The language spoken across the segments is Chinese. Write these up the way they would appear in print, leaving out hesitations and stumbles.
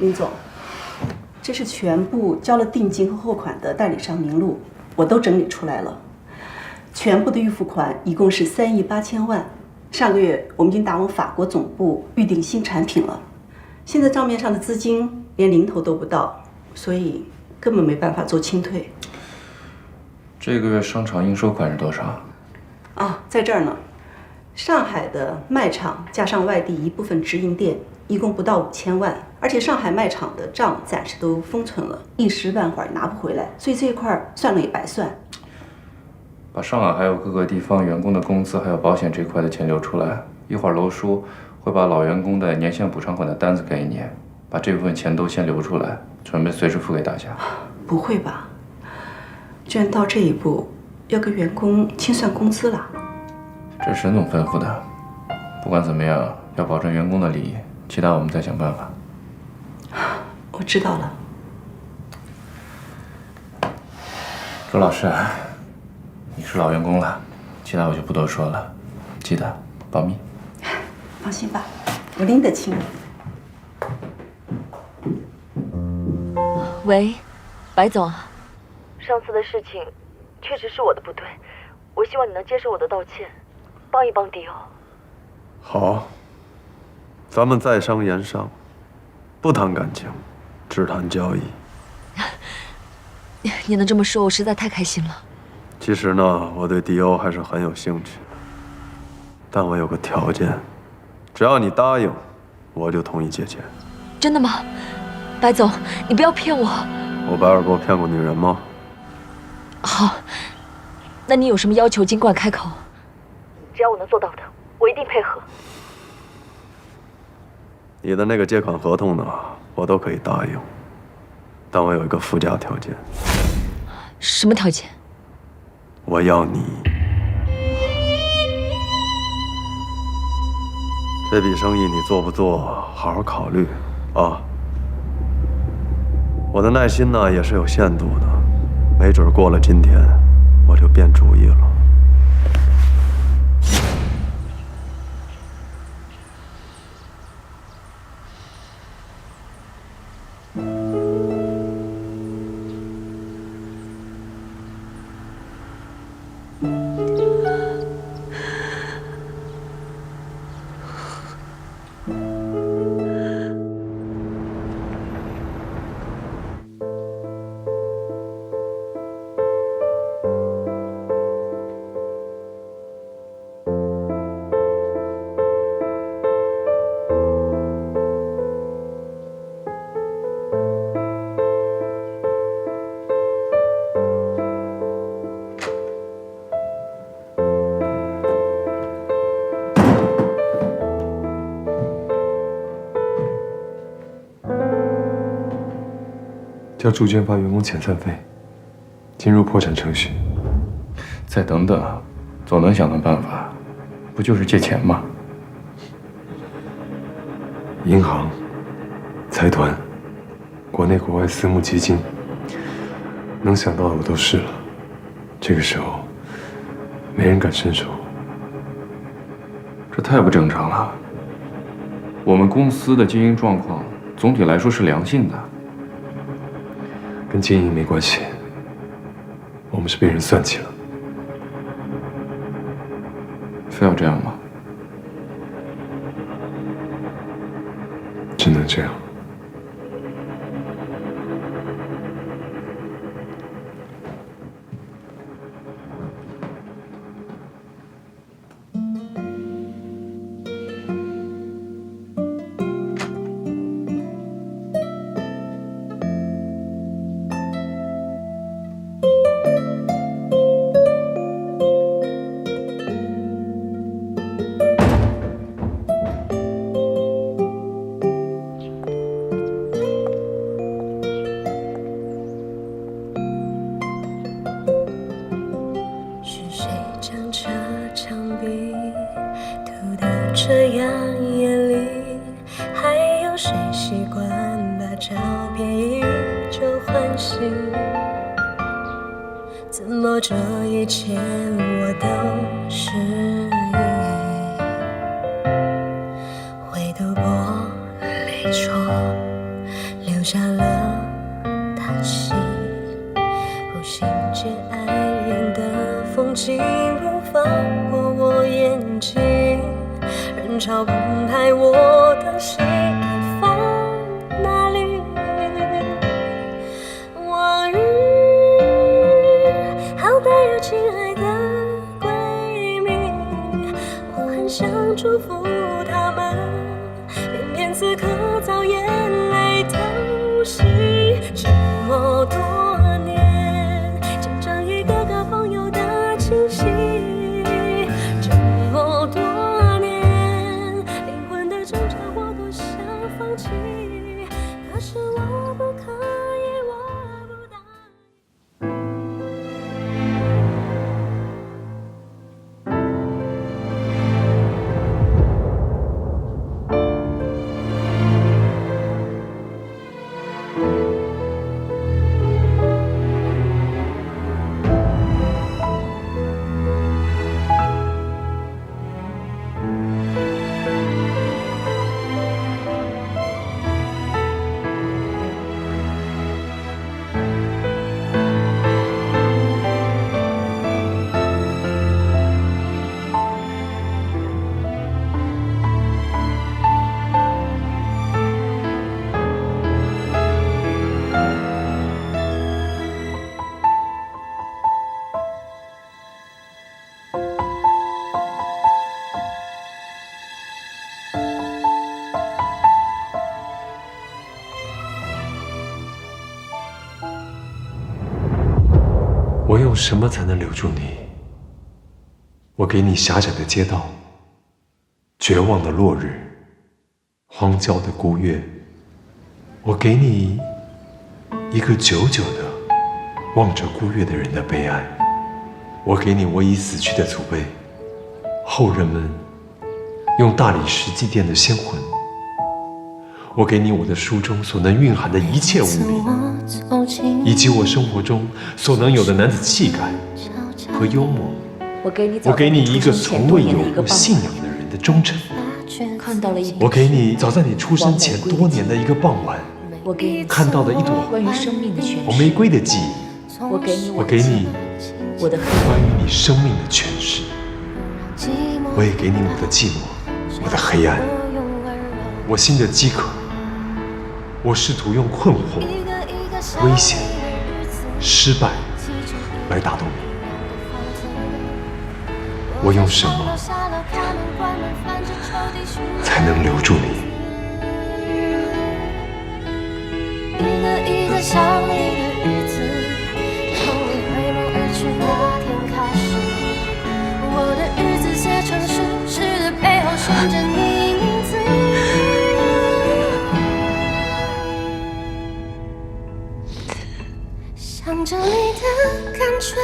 林总，这是全部交了定金和货款的代理商名录，我都整理出来了。全部的预付款一共是3亿8千万。上个月我们已经打往法国总部预定新产品了，现在账面上的资金连零头都不到，所以根本没办法做清退。这个月商场应收款是多少？啊，在这儿呢。上海的卖场加上外地一部分直营店，一共不到5千万，而且上海卖场的账暂时都封存了，一时半会儿拿不回来，所以这一块算了也白算。把上海还有各个地方员工的工资还有保险这块的钱留出来，一会儿楼叔会把老员工的年限补偿款的单子给你，把这部分钱都先留出来，准备随时付给大家。不会吧？居然到这一步，要跟员工清算工资了？这是沈总吩咐的，不管怎么样，要保证员工的利益，其他我们再想办法。我知道了。周老师，你是老员工了，其他我就不多说了，记得保密。放心吧，我拎得清。喂，白总啊，上次的事情确实是我的不对，我希望你能接受我的道歉，帮一帮迪欧。好，咱们在商言商，不谈感情，只谈交易。你能这么说，我实在太开心了。其实呢，我对迪欧还是很有兴趣，但我有个条件，只要你答应，我就同意借钱。真的吗？白总，你不要骗我。我白尔波骗过女人吗？好，那你有什么要求尽管开口，只要我能做到的，我一定配合。你的那个借款合同呢，我都可以答应，但我有一个附加条件。什么条件？我要你。这笔生意你做不做，好好考虑啊。我的耐心呢也是有限度的，没准过了今天，我就变主意了。叫朱娟发员工遣散费，进入破产程序。再等等，总能想到办法，不就是借钱吗？银行、财团、国内国外私募基金，能想到的我都试了。这个时候，没人敢伸手。这太不正常了。我们公司的经营状况总体来说是良性的。跟经营没关系，我们是被人算计了。非要这样吗？只能这样。这样眼里，还有谁习惯把照片依旧唤醒？怎么这一切我都适应？回头玻璃窗，留下了叹息。步行街爱眼的风景不放过我眼睛，人潮澎湃，我的心该放哪里？往日好歹有亲爱的闺蜜，我很想祝福她们，偏偏此刻遭眼泪偷袭。这么多年，见证一个个朋友的清晰，这么多年，灵魂的挣扎我多想放弃，可是我不可以，我不答应。我用什么才能留住你？我给你狭窄的街道，绝望的落日，荒郊的孤月。我给你一个久久的望着孤月的人的悲哀。我给你我已死去的祖辈，后人们用大理石祭奠的先魂。我给你我的书中所能蕴含的一切物理，以及我生活中所能有的男子气概和幽默。我给你一个从未有过信仰的人的忠诚。我给你早在你出生前多年的一个傍晚，看到的一朵关于生命的诠红玫瑰的记忆。我给你我的关于你生命的诠释。我也给你我的寂寞，我的黑暗，我心的饥渴。我试图用困惑、危险、失败来打动你。我用什么才能留住你？一个一个想你的日子，从你回眸而去那天开始，我的日子写成诗，诗的背后写着你名字。想着你的感觉，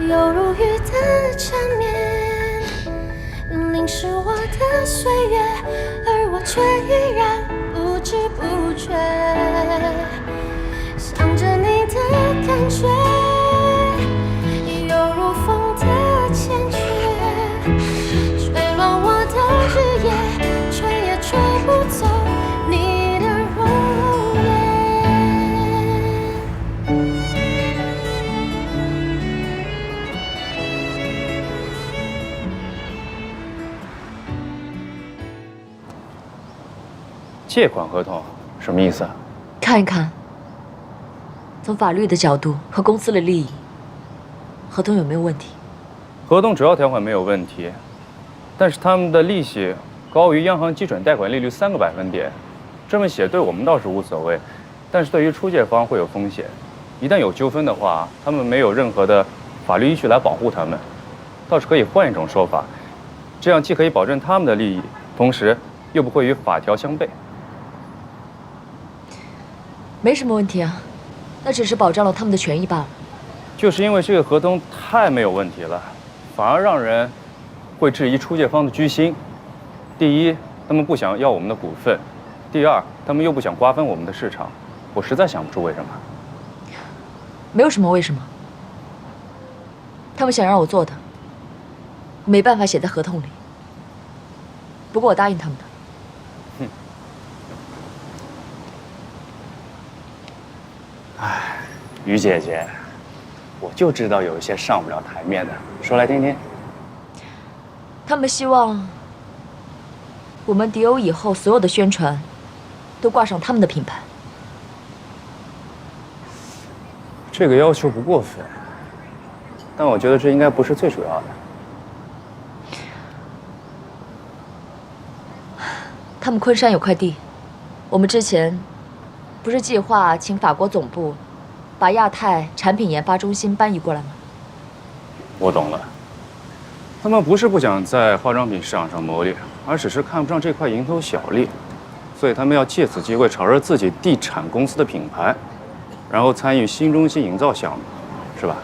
犹如雨的缠绵，淋湿我的岁月，而我却依然不知不觉。想着你的感觉，犹如风的缱绻，吹乱我的日夜，吹也吹不走你的容颜。借款合同什么意思啊？看一看，从法律的角度和公司的利益，合同有没有问题？合同主要条款没有问题，但是他们的利息高于央行基准贷款利率3个百分点。这么写对我们倒是无所谓，但是对于出借方会有风险。一旦有纠纷的话，他们没有任何的法律依据来保护他们。倒是可以换一种说法，这样既可以保证他们的利益，同时又不会与法条相悖。没什么问题啊，那只是保障了他们的权益罢了。就是因为这个合同太没有问题了，反而让人会质疑出借方的居心。第一，他们不想要我们的股份；第二，他们又不想瓜分我们的市场。我实在想不出为什么。没有什么为什么，他们想让我做的，没办法写在合同里。不过我答应他们的。于姐姐，我就知道有一些上不了台面的，说来听听。他们希望我们迪欧以后所有的宣传都挂上他们的品牌。这个要求不过分，但我觉得这应该不是最主要的。他们昆山有块地，我们之前不是计划请法国总部把亚太产品研发中心搬移过来吗？我懂了，他们不是不想在化妆品市场上谋利，而只是看不上这块蝇头小利，所以他们要借此机会炒热自己地产公司的品牌，然后参与新中心营造项目，是吧？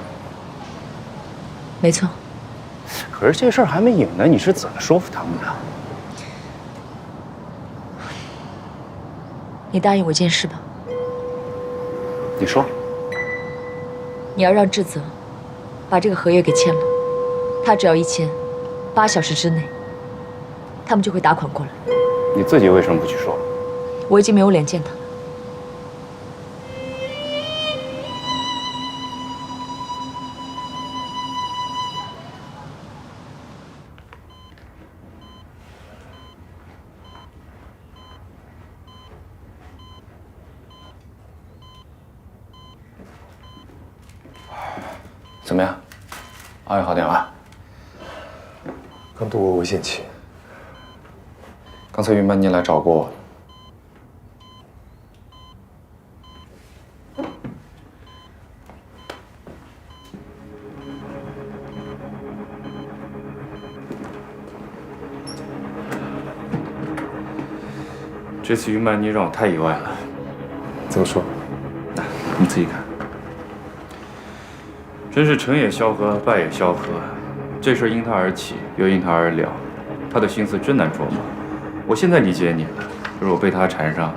没错。可是这事儿还没影呢，你是怎么说服他们的？你答应我一件事吧。你说。你要让智泽把这个合约给签了，他只要一签，8小时之内，他们就会打款过来。你自己为什么不去说？我已经没有脸见他了。怎么样？阿月好点了？刚度过危险期。刚才云班尼来找过我。这次云曼妮让我太意外了。怎么说？来，你自己看。真是成也萧何，败也萧何。这事因他而起，又因他而了。他的心思真难琢磨。我现在理解你了。如果被他缠上，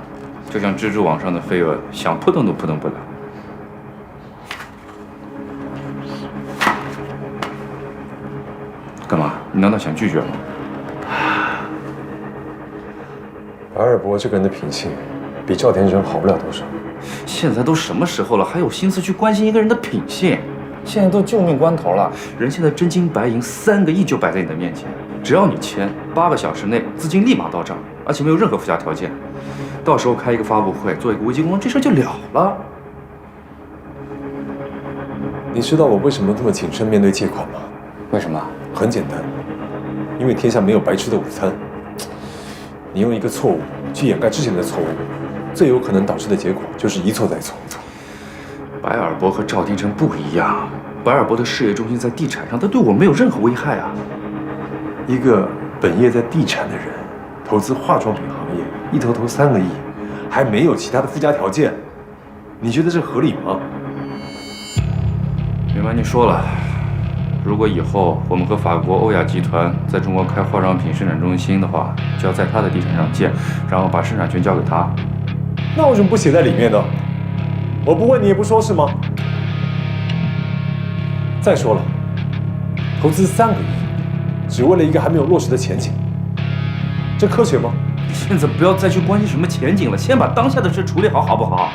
就像蜘蛛网上的飞蛾，想扑腾都扑腾不了。干嘛？你难道想拒绝吗？白尔博这个人的品性，比赵天成好不了多少。现在都什么时候了，还有心思去关心一个人的品性？现在都救命关头了，人现在真金白银3个亿就摆在你的面前，只要你签，8个小时内资金立马到账，而且没有任何附加条件。到时候开一个发布会，做一个危机公关，这事就了了。你知道我为什么这么谨慎面对借款吗？为什么？很简单，因为天下没有白吃的午餐。你用一个错误去掩盖之前的错误，最有可能导致的结果就是一错再错。白尔博和赵天成不一样，白尔博的事业重心在地产上，他对我没有任何危害啊。一个本业在地产的人，投资化妆品行业，一投3个亿，还没有其他的附加条件，你觉得这合理吗？明白你说了，如果以后我们和法国欧亚集团在中国开化妆品生产中心的话，就要在他的地产上建，然后把生产权交给他。那为什么不写在里面呢？我不问你也不说是吗？再说了，投资3个亿，只为了一个还没有落实的前景，这科学吗？现在不要再去关心什么前景了，先把当下的事处理好，好不好？